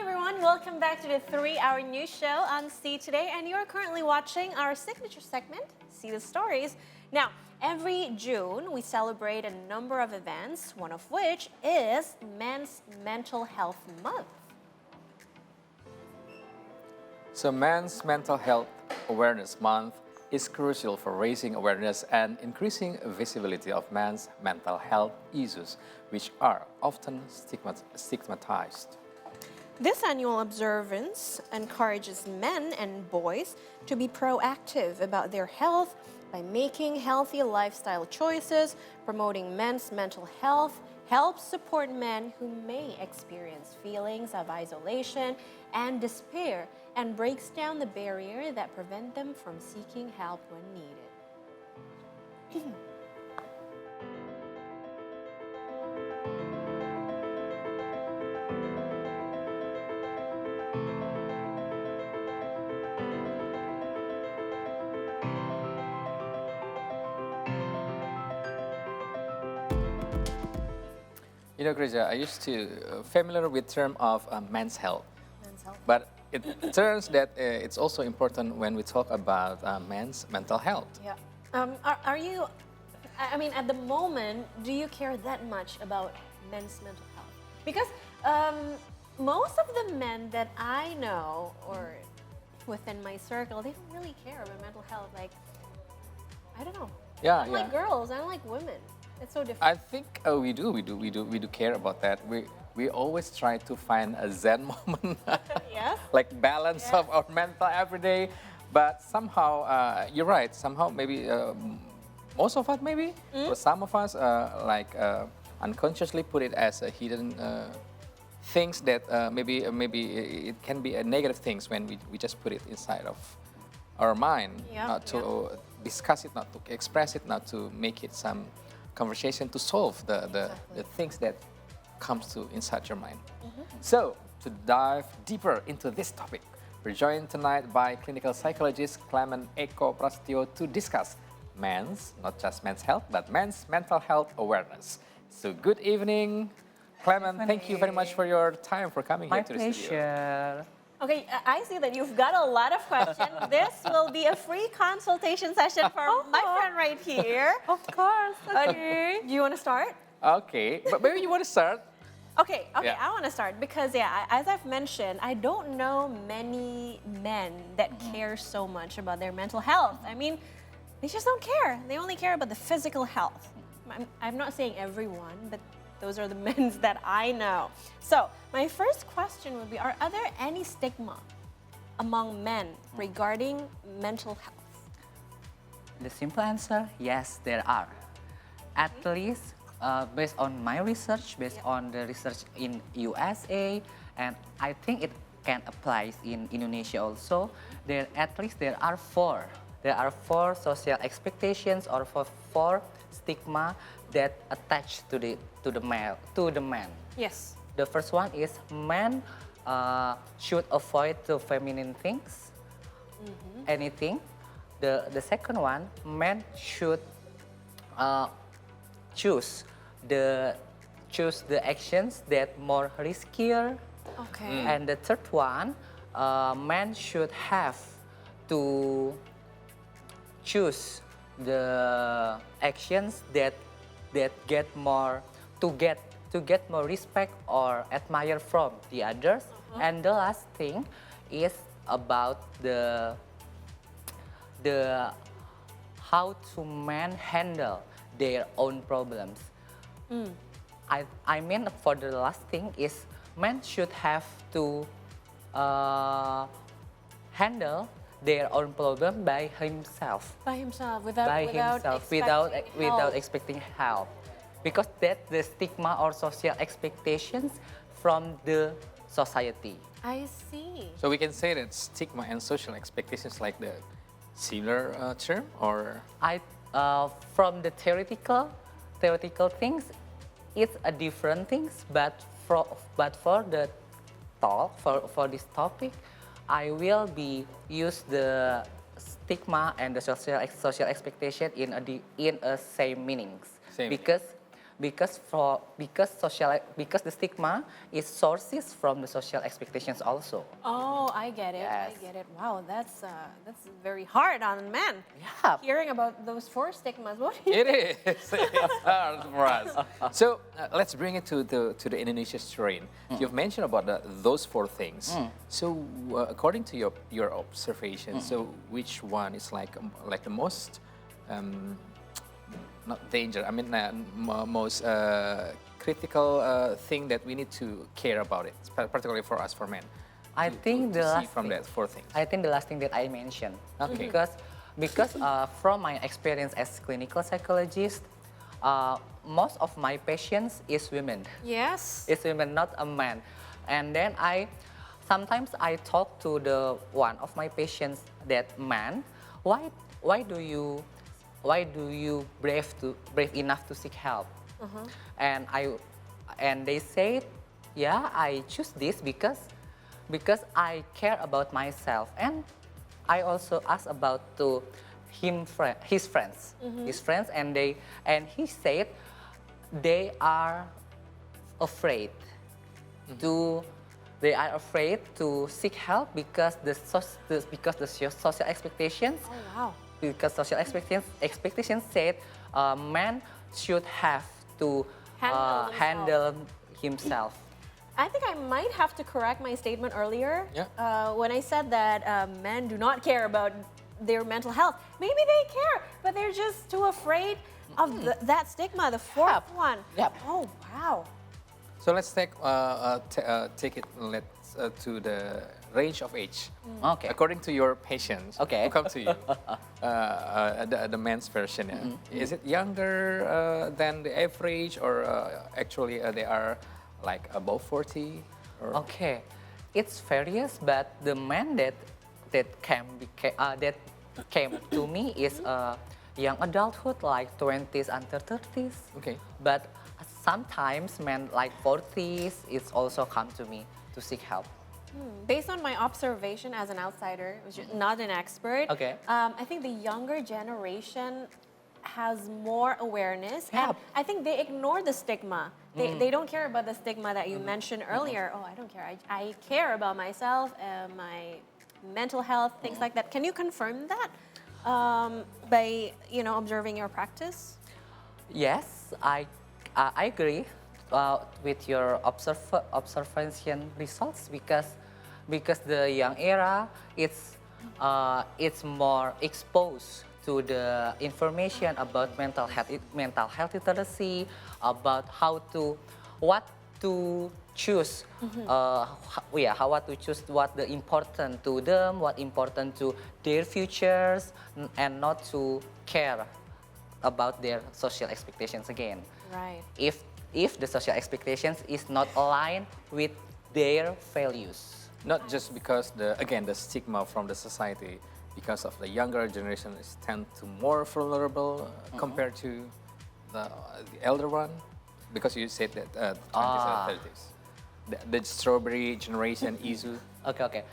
everyone, welcome back to the 3-hour news show on See Today, and you are currently watching our signature segment, See the Stories. Now, every June we celebrate a number of events, one of which is Men's Mental Health Month. So Men's Mental Health Awareness Month is crucial for raising awareness and increasing visibility of men's mental health issues, which are often stigmatized. This annual observance encourages men and boys to be proactive about their health by making healthy lifestyle choices, promoting men's mental health, helps support men who may experience feelings of isolation and despair, and breaks down the barrier that prevent them from seeking help when needed. You know, Gracia, I used to familiar with term of men's health, but it turns that it's also important when we talk about men's mental health. Yeah. Are you, I mean, at the moment, do you care that much about men's mental health? Because most of the men that I know or within my circle, they don't really care about mental health. Like, I don't know. Yeah, Unlike girls, unlike women. It's so different. I think we do care about that. We always try to find a zen moment, Yes. like balance Yes. of our mental every day. But somehow, you're right. Somehow, maybe most of us, maybe, or some of us, unconsciously put it as a hidden things that maybe it can be a negative things when we just put it inside of our mind, Yeah, not to discuss it, not to express it, not to make it some conversation to solve the things that comes to inside your mind. So, to dive deeper into this topic, we're joined tonight by clinical psychologist Clement Eko Prasetio to discuss men's, not just men's health, but men's mental health awareness. So, good evening, Clement. Thank you very much for your time for coming My here to the studio. pleasure. Okay, I see that you've got a lot of questions. This will be a free consultation session for my friend right here. Of course. Okay. Do you want to start? Okay, but maybe you want to start? Okay, Yeah. I want to start because, as I've mentioned, I don't know many men that care so much about their mental health. I mean, they just don't care. They only care about the physical health. I'm not saying everyone, but those are the men that I know. So, my first question would be, are there any stigma among men regarding mental health? The simple answer, yes, there are. At least, based on my research, based on the research in USA, and I think it can apply in Indonesia also, there are four. There are four social expectations or four stigma that attach to the man. Yes. The first one is men should avoid the feminine things, anything. The second one, men should choose the actions that more riskier. Okay. And the third one, men should have to choose the actions that get more respect or admire from the others. And the last thing is about the how to men handle their own problems. I mean, for the last thing is men should have to handle their own problem by himself. By himself, without Without expecting help, because that's the stigma or social expectations from the society. I see. So we can say that stigma and social expectations like the similar term, or From the theoretical things, it's a different things. But for the talk for this topic, I will use the stigma and the social expectation in a same meanings. Same. Because because the stigma is sources from the social expectations also. Oh, I get it. Yes. I get it. Wow, that's very hard on men. Yeah. Hearing about those 4 stigmas. What do you It is. It's hard for us. So let's bring it to the Indonesia strain. You've mentioned about those 4 things. So according to your observation, so which one is like the most not danger? I mean, most critical thing that we need to care about it, particularly for us, for men. I think the to see last from thing, that 4 things. I think the last thing that I mentioned, Okay. because from my experience as clinical psychologist, most of my patients is women. Yes. It's women, not a man. And then sometimes I talk to the one of my patients that man, why do you brave enough to seek help? And they said, yeah, I choose this because I care about myself, and I also asked about to his friends, and he said they are afraid to seek help because the social expectations. Oh, wow. Because social expectations said man should have to handle himself. I think I might have to correct my statement earlier. Yeah. When I said that men do not care about their mental health. Maybe they care, but they're just too afraid of that stigma, the 4th one. Yep. Oh, wow. So let's take it to the range of age. Okay. According to your patients Okay. who come to you, the men's version, is it younger than the average, or actually they are like above 40? Or? Okay, it's various, but the man that came to me is young adulthood, like 20s under 30s. Okay. But sometimes men like 40s is also come to me to seek help. Based on my observation as an outsider, which is not an expert, Okay. I think the younger generation has more awareness. Yeah. And I think they ignore the stigma. They don't care about the stigma that you mentioned earlier. Oh, I don't care. I care about myself, my mental health, things like that. Can you confirm that by observing your practice? Yes, I agree with your observation results because the young era it's more exposed to the information about mental health literacy, about what to choose, what to choose, what the important to them, what important to their futures, and not to care about their social expectations again. Right. If the social expectations is not aligned with their values. Not just because the stigma from the society, because of the younger generation is tend to more vulnerable compared to the elder one, because you said that 20s and 30s, the strawberry generation issue. Okay.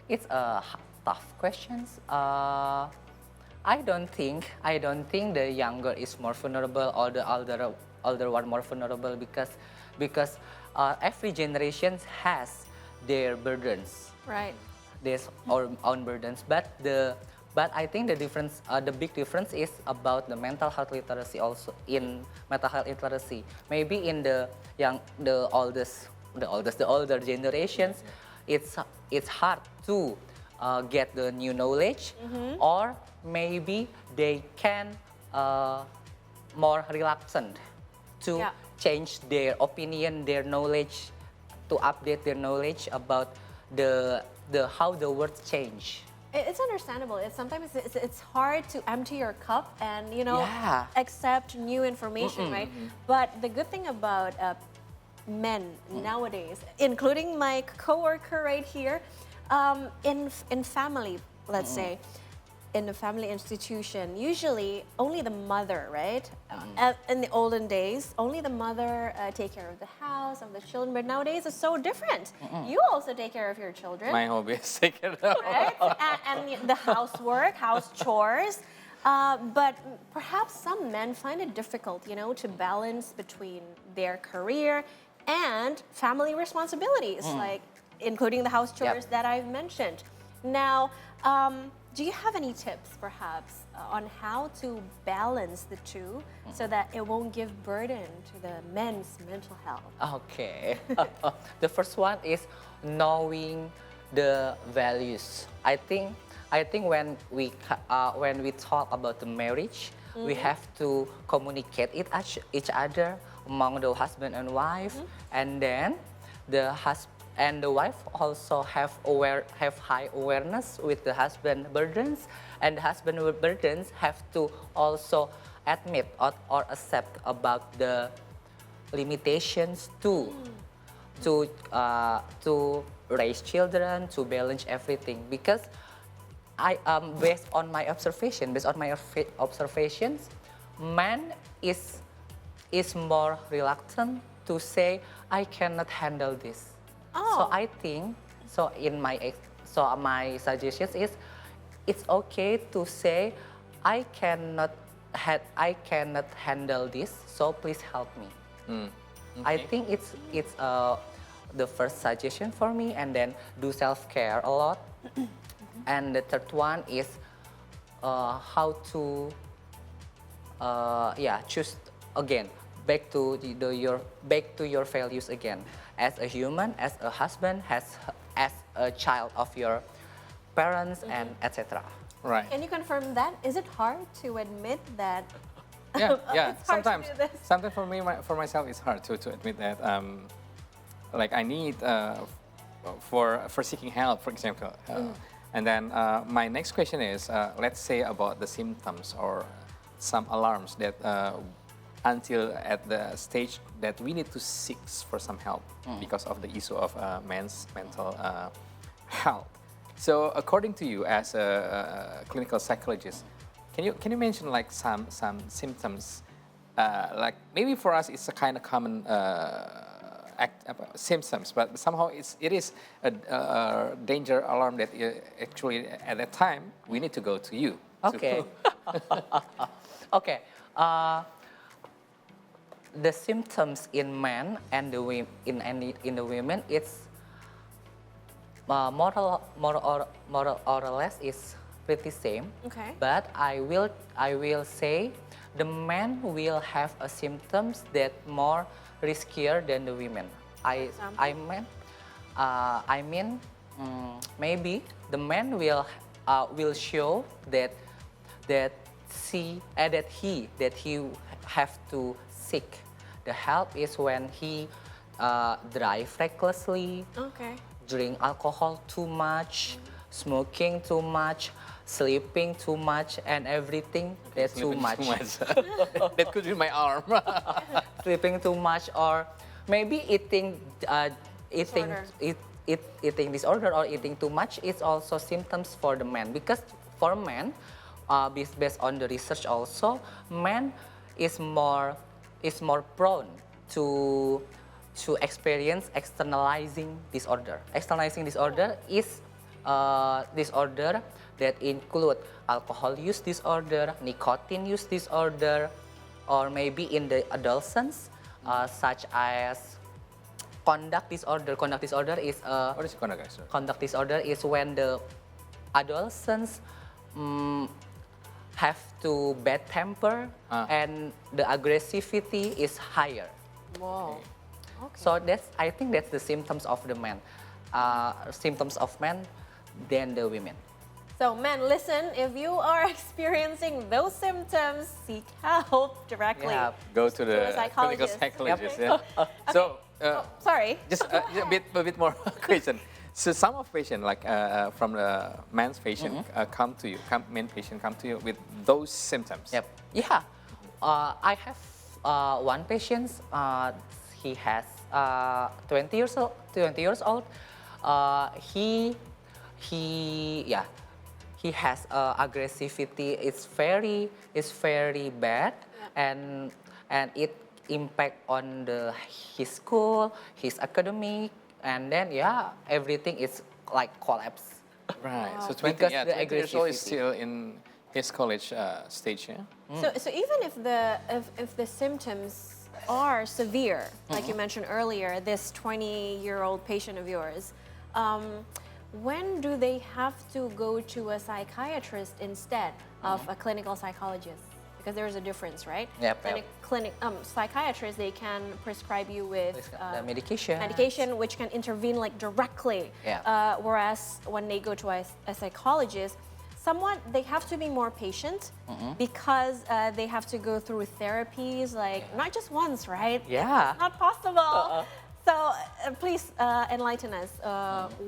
It's a tough questions. I don't think the younger is more vulnerable or the older one more vulnerable because every generation has their burdens. Right. Their own burdens, but I think the big difference is about the mental health literacy also. In mental health literacy, maybe in the older generations, it's hard to get the new knowledge, or maybe they can more reluctant to change their opinion, their knowledge, to update their knowledge about the how the world change. It's understandable. Sometimes it's hard to empty your cup and accept new information, right? But the good thing about men nowadays, including my coworker right here, in family, let's say, in the family institution, usually only the mother, right? In the olden days, only the mother take care of the house, of the children. But nowadays, it's so different. You also take care of your children. My hobby is taken out. Right? And the housework, house chores. But perhaps some men find it difficult, to balance between their career and family responsibilities, like including the house chores that I've mentioned. Now, do you have any tips, perhaps, on how to balance the two so that it won't give burden to the men's mental health? Okay. The first one is knowing the values. I think when we talk about the marriage, we have to communicate each other among the husband and wife, and then the husband and the wife also have high awareness with the husband burdens, and the husband burdens have to also admit or accept about the limitations to raise children, to balance everything. Because based on my observations, man is more reluctant to say I cannot handle this. So I think my suggestion is it's okay to say I cannot handle this, so please help me. Okay. I think it's the first suggestion for me, and then do self-care a lot. And the third one is how to choose again, back to your values again, as a human, as a husband, as a child of your parents, and etc. Right. Can you confirm that? Is it hard to admit that? Yeah. It's hard to Sometimes, do this. sometimes for myself, it's hard to admit that. Like I need for seeking help, for example. And then my next question is, let's say about the symptoms or some alarms that until at the stage that we need to seek for some help because of the issue of men's mental health. So according to you as a clinical psychologist, can you mention like some symptoms, like maybe for us it's a kind of common symptoms, but somehow it is a danger alarm that actually at that time we need to go to you. Okay. Okay. The symptoms in men and in the women, it's more or less is pretty same. Okay. But I will say the men will have a symptoms that more riskier than the women. I mean maybe the men will show that he have to seek the help is when he drive recklessly, Okay. drink alcohol too much, smoking too much, sleeping too much, and everything that's too much. That could be my arm. Sleeping too much, or maybe eating disorder or eating too much is also symptoms for the men. Because for men, based on the research also, men is more prone to experience externalizing disorder. Externalizing disorder is disorder that include alcohol use disorder, nicotine use disorder, or maybe in the adolescents, such as conduct disorder. Conduct disorder is What is conduct disorder? Conduct disorder is when the adolescents have to bad temper and the aggressivity is higher. Whoa. Okay. So I think that's the symptoms of the men, symptoms of men than the women. So men, listen, if you are experiencing those symptoms, seek help directly. Yeah. Go to the a clinical psychologist. psychologist. Yeah. So Sorry. just a bit more question. So some of patient, like from the men's patient, men patient come to you with those symptoms. Yep. Yeah. I have one patient. He has 20 years old. He has aggressivity. It's very bad, and it impact on his school, his academic, and then everything is like collapse. Right. Wow. So 20, Because yeah, the 20 years old is aggressivity. still in his college stage, yeah? So even if the symptoms are severe, like you mentioned earlier, this 20-year-old patient of yours, when do they have to go to a psychiatrist instead of a clinical psychologist? Because there is a difference, right? Yep, And yep. a psychiatrist, they can prescribe you with The medication. medication which can intervene like directly. Yeah. Whereas when they go to a psychologist, somewhat they have to be more patient because they have to go through therapies like not just once, right? Yeah. It's not possible. So please enlighten us.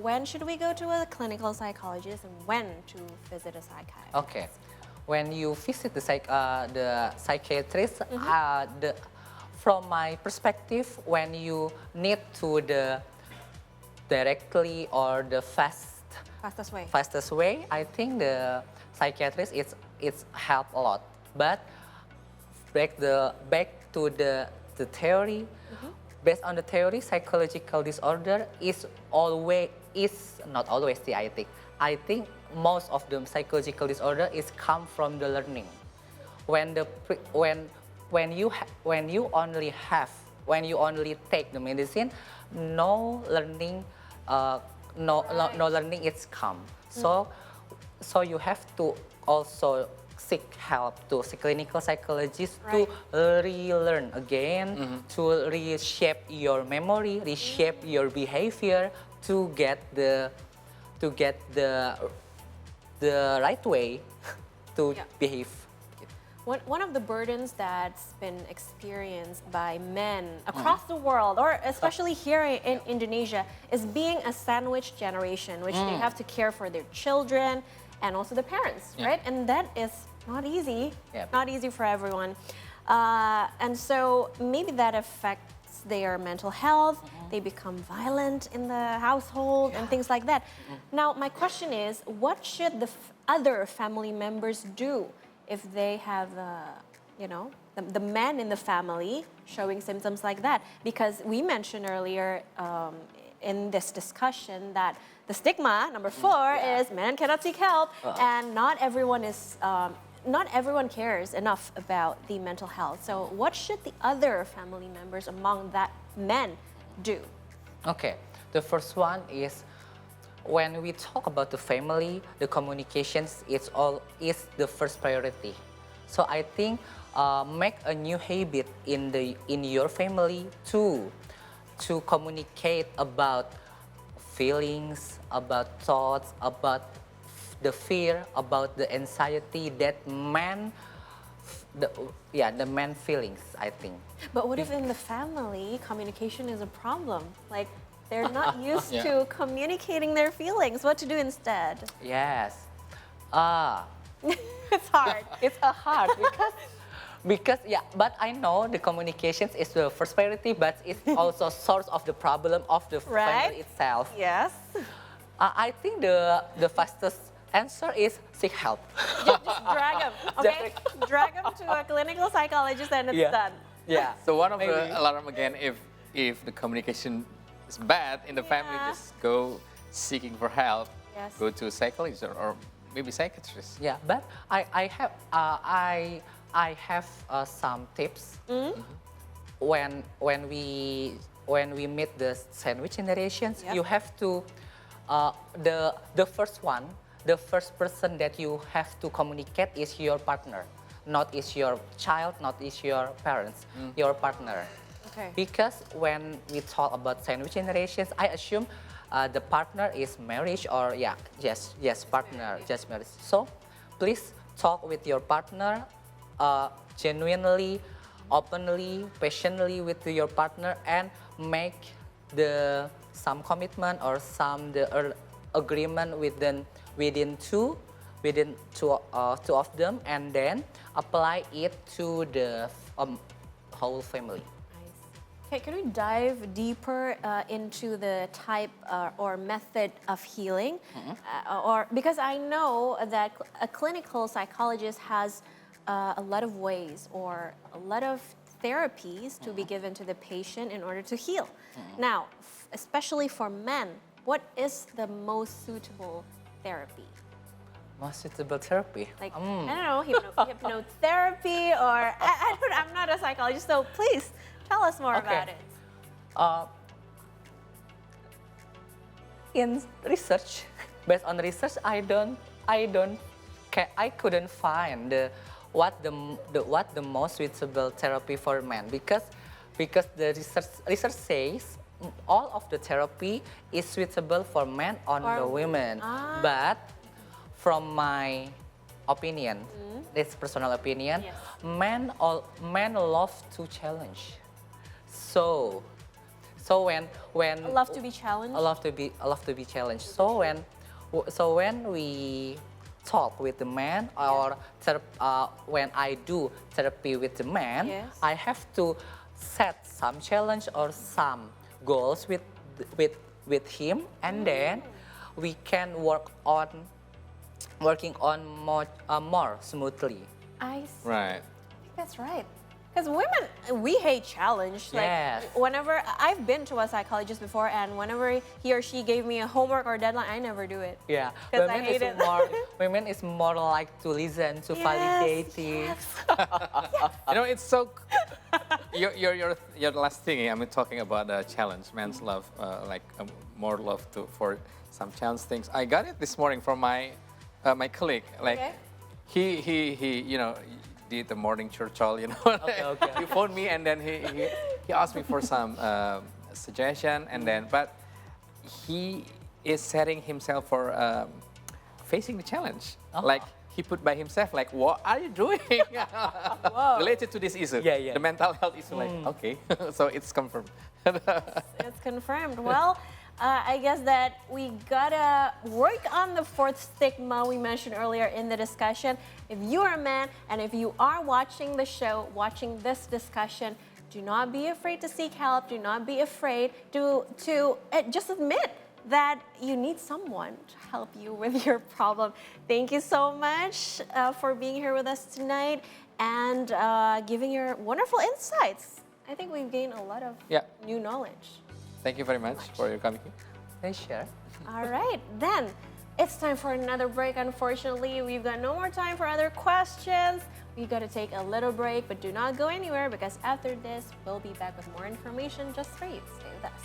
When should we go to a clinical psychologist and when to visit a psychiatrist? Okay. When you visit the psychiatrist, from my perspective, when you need to the directly or the Fastest way. I think the psychiatrist it's help a lot. But back to the theory, based on the theory, psychological disorder is not always the I think. I think most of the psychological disorder is come from the learning. When you only take the medicine, no learning is come. So you have to also seek help to clinical psychologist to relearn again, to reshape your memory, reshape your behavior to get the right way to behave. One of the burdens that's been experienced by men across the world, or especially here in Indonesia, is being a sandwich generation, which they have to care for their children and also the parents, right? And that is not easy, not easy for everyone. And so maybe that affects their mental health, they become violent in the household and things like that. Now, my question is, what should the other family members do if they have, the men in the family showing symptoms like that? Because we mentioned earlier in this discussion that the stigma, number 4, is men cannot seek help, and not everyone cares enough about the mental health. So what should the other family members among that men do? Okay, the first one is when we talk about the family, the communications is the first priority. So I think make a new habit in your family to communicate about feelings, about thoughts, about the fear, about the anxiety that the man feelings, I think. But what if in the family communication is a problem? Like they're not used to communicating their feelings. What to do instead? Yes. It's hard. It's hard because but I know the communications is the first priority, but it's also source of the problem of the family itself. Yes. I think the fastest answer is seek help. Just drag them, okay? Drag them to a clinical psychologist and it's done. Yeah. So one of the alarm again, if the communication is bad in the family, just go seeking for help. Yes. Go to a psychologist or maybe psychiatrist. Yeah, but I have some tips. When we meet the sandwich generations, you have to the first person that you have to communicate is your partner, not is your child, not is your parents, your partner. Okay. Because when we talk about sandwich generations, I assume the partner is marriage or partner, just marriage. So please talk with your partner genuinely, openly, passionately with your partner and make some commitment or some agreement within two of them, and then apply it to the whole family. Okay, can we dive deeper into the type or method of healing? Or because I know that a clinical psychologist has a lot of ways or a lot of therapies to be given to the patient in order to heal. Now, especially for men, what is the most suitable therapy? Most suitable therapy. Like, I don't know, hypnotherapy, or I'm not a psychologist, so please tell us more about it. In research, based on research, I couldn't find what the most suitable therapy for men, because the research says all of the therapy is suitable for men or the women. But from my opinion, this personal opinion, Yes. men love to challenge. So when Love to be challenged. I love to be challenged. So when we talk with the man, or when I do therapy with the man, Yes. I have to set some challenge or some goals with him, and then we can working on more smoothly. I see. Right. That's right. Because women, we hate challenge. Like, Yes. whenever, I've been to a psychologist before, and whenever he or she gave me a homework or deadline, I never do it. Yeah, 'Cause I hate it. women is more like to listen, to validate it. You know, it's so. Your last thing. I mean, talking about challenge. Men's love, more love for some challenge things. I got it this morning from my colleague. Like, Okay. he did the morning churchill. Okay. He phoned me, and then he asked me for some suggestion, and then but he is setting himself for facing the challenge. Like, he put by himself, like, what are you doing related to this issue? Yeah. The mental health issue. Like, okay, so it's confirmed. It's confirmed. Well, I guess that we gotta work on the fourth stigma we mentioned earlier in the discussion. If you are a man, and if you are watching the show, watching this discussion, do not be afraid to seek help. Do not be afraid to just admit that you need someone to help you with your problem. Thank you so much for being here with us tonight and giving your wonderful insights. I think we've gained a lot of new knowledge. Thank you very much for your coming. Sure. All right, then it's time for another break. Unfortunately, we've got no more time for other questions. We got to take a little break, but do not go anywhere, because after this, we'll be back with more information just for you. Stay with us.